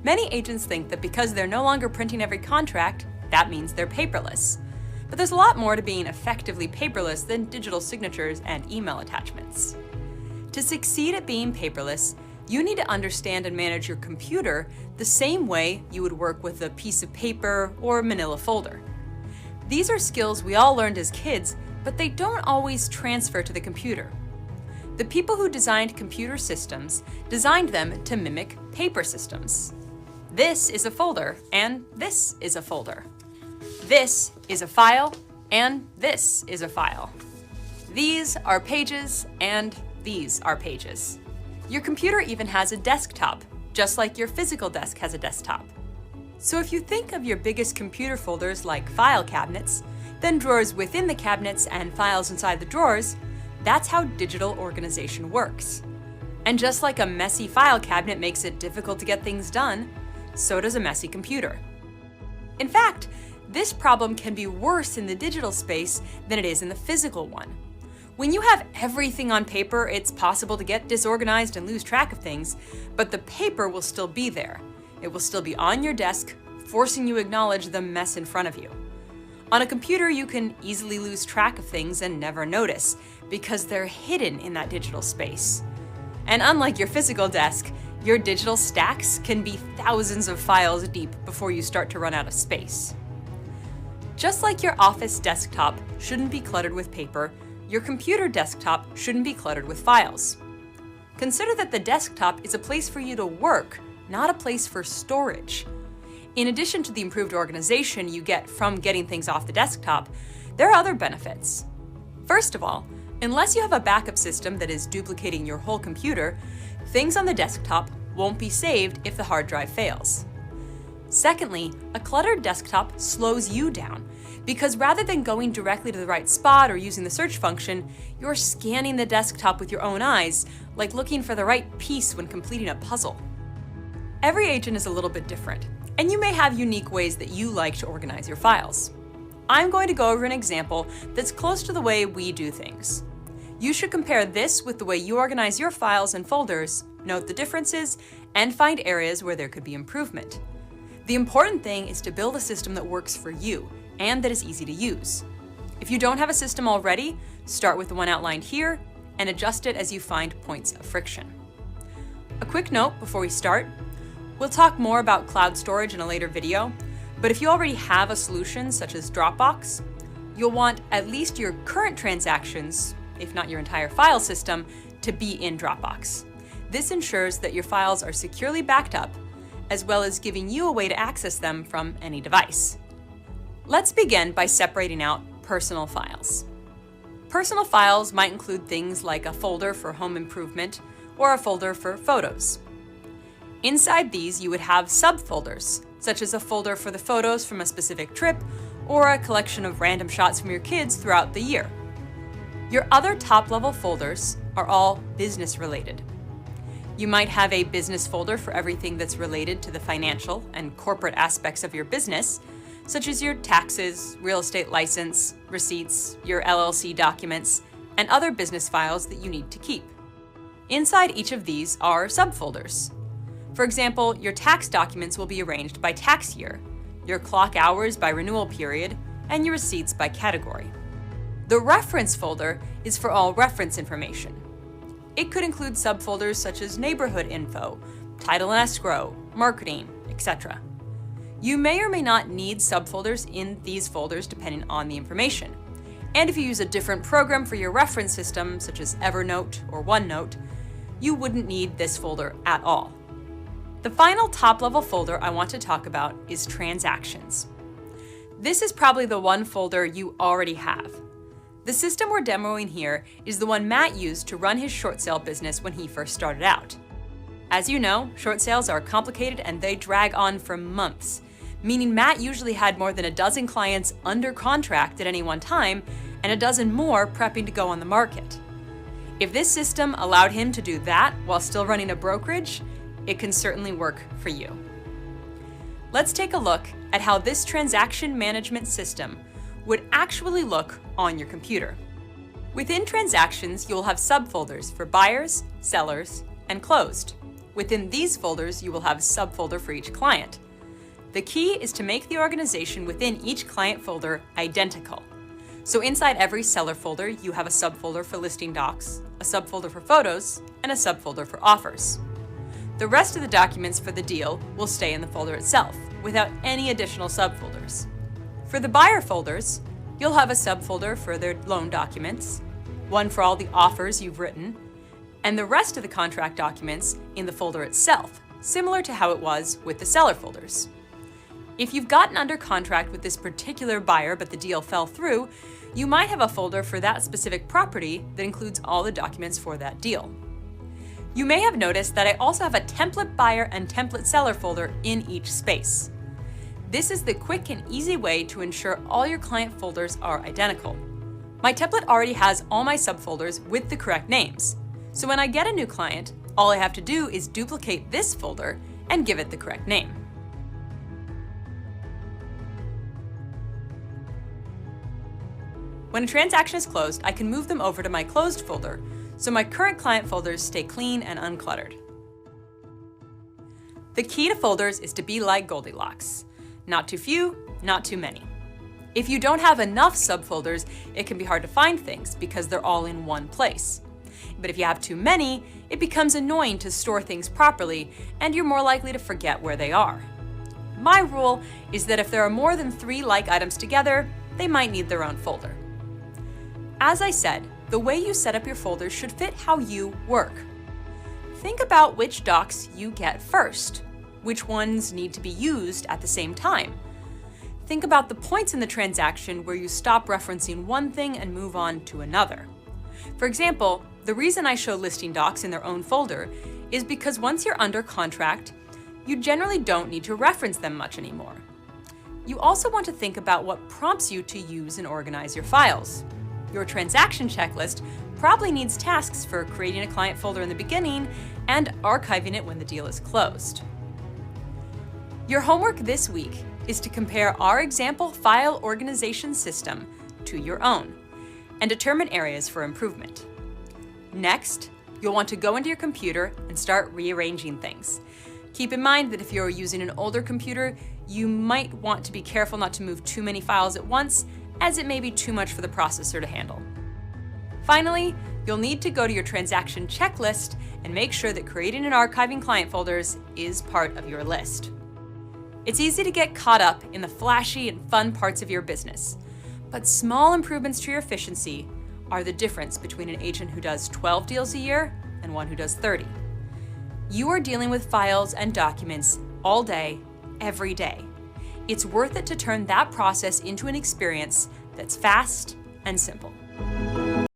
Many agents think that because they're no longer printing every contract, that means they're paperless. But there's a lot more to being effectively paperless than digital signatures and email attachments. To succeed at being paperless, you need to understand and manage your computer the same way you would work with a piece of paper or manila folder. These are skills we all learned as kids, but they don't always transfer to the computer. The people who designed computer systems designed them to mimic paper systems. This is a folder, and this is a folder. This is a file, and this is a file. These are pages, and these are pages. Your computer even has a desktop, just like your physical desk has a desktop. So if you think of your biggest computer folders like file cabinets, then drawers within the cabinets and files inside the drawers, that's how digital organization works. And just like a messy file cabinet makes it difficult to get things done, so does a messy computer. In fact, this problem can be worse in the digital space than it is in the physical one. When you have everything on paper, it's possible to get disorganized and lose track of things, but the paper will still be there. It will still be on your desk, forcing you to acknowledge the mess in front of you. On a computer, you can easily lose track of things and never notice, because they're hidden in that digital space. And unlike your physical desk, your digital stacks can be thousands of files deep before you start to run out of space. Just like your office desktop shouldn't be cluttered with paper, your computer desktop shouldn't be cluttered with files. Consider that the desktop is a place for you to work, not a place for storage. In addition to the improved organization you get from getting things off the desktop, there are other benefits. First of all, unless you have a backup system that is duplicating your whole computer, things on the desktop won't be saved if the hard drive fails. Secondly, a cluttered desktop slows you down, because rather than going directly to the right spot or using the search function, you're scanning the desktop with your own eyes, like looking for the right piece when completing a puzzle. Every agent is a little bit different, and you may have unique ways that you like to organize your files. I'm going to go over an example that's close to the way we do things. You should compare this with the way you organize your files and folders, note the differences, and find areas where there could be improvement. The important thing is to build a system that works for you and that is easy to use. If you don't have a system already, start with the one outlined here and adjust it as you find points of friction. A quick note before we start, we'll talk more about cloud storage in a later video, but if you already have a solution such as Dropbox, you'll want at least your current transactions, if not your entire file system, to be in Dropbox. This ensures that your files are securely backed up, as well as giving you a way to access them from any device. Let's begin by separating out personal files. Personal files might include things like a folder for home improvement or a folder for photos. Inside these, you would have subfolders, such as a folder for the photos from a specific trip or a collection of random shots from your kids throughout the year. Your other top-level folders are all business-related. You might have a business folder for everything that's related to the financial and corporate aspects of your business, such as your taxes, real estate license, receipts, your LLC documents, and other business files that you need to keep. Inside each of these are subfolders. For example, your tax documents will be arranged by tax year, your clock hours by renewal period, and your receipts by category. The reference folder is for all reference information. It could include subfolders such as neighborhood info, title and escrow, marketing, etc. You may or may not need subfolders in these folders depending on the information. And if you use a different program for your reference system, such as Evernote or OneNote, you wouldn't need this folder at all. The final top-level folder I want to talk about is transactions. This is probably the one folder you already have. The system we're demoing here is the one Matt used to run his short sale business when he first started out. As you know, short sales are complicated and they drag on for months, meaning Matt usually had more than a dozen clients under contract at any one time and a dozen more prepping to go on the market. If this system allowed him to do that while still running a brokerage, it can certainly work for you. Let's take a look at how this transaction management system would actually look on your computer. Within transactions, you'll have subfolders for buyers, sellers, and closed. Within these folders, you will have a subfolder for each client. The key is to make the organization within each client folder identical. So inside every seller folder, you have a subfolder for listing docs, a subfolder for photos, and a subfolder for offers. The rest of the documents for the deal will stay in the folder itself, without any additional subfolders. For the buyer folders, you'll have a subfolder for their loan documents, one for all the offers you've written, and the rest of the contract documents in the folder itself, similar to how it was with the seller folders. If you've gotten under contract with this particular buyer but the deal fell through, you might have a folder for that specific property that includes all the documents for that deal. You may have noticed that I also have a template buyer and template seller folder in each space. This is the quick and easy way to ensure all your client folders are identical. My template already has all my subfolders with the correct names. So when I get a new client, all I have to do is duplicate this folder and give it the correct name. When a transaction is closed, I can move them over to my closed folder, so my current client folders stay clean and uncluttered. The key to folders is to be like Goldilocks. Not too few, not too many. If you don't have enough subfolders, it can be hard to find things because they're all in one place. But if you have too many, it becomes annoying to store things properly, and you're more likely to forget where they are. My rule is that if there are more than 3 like items together, they might need their own folder. As I said, the way you set up your folders should fit how you work. Think about which docs you get first, which ones need to be used at the same time. Think about the points in the transaction where you stop referencing one thing and move on to another. For example, the reason I show listing docs in their own folder is because once you're under contract, you generally don't need to reference them much anymore. You also want to think about what prompts you to use and organize your files. Your transaction checklist probably needs tasks for creating a client folder in the beginning and archiving it when the deal is closed. Your homework this week is to compare our example file organization system to your own and determine areas for improvement. Next, you'll want to go into your computer and start rearranging things. Keep in mind that if you're using an older computer, you might want to be careful not to move too many files at once, as it may be too much for the processor to handle. Finally, you'll need to go to your transaction checklist and make sure that creating and archiving client folders is part of your list. It's easy to get caught up in the flashy and fun parts of your business, but small improvements to your efficiency are the difference between an agent who does 12 deals a year and one who does 30. You are dealing with files and documents all day, every day. It's worth it to turn that process into an experience that's fast and simple.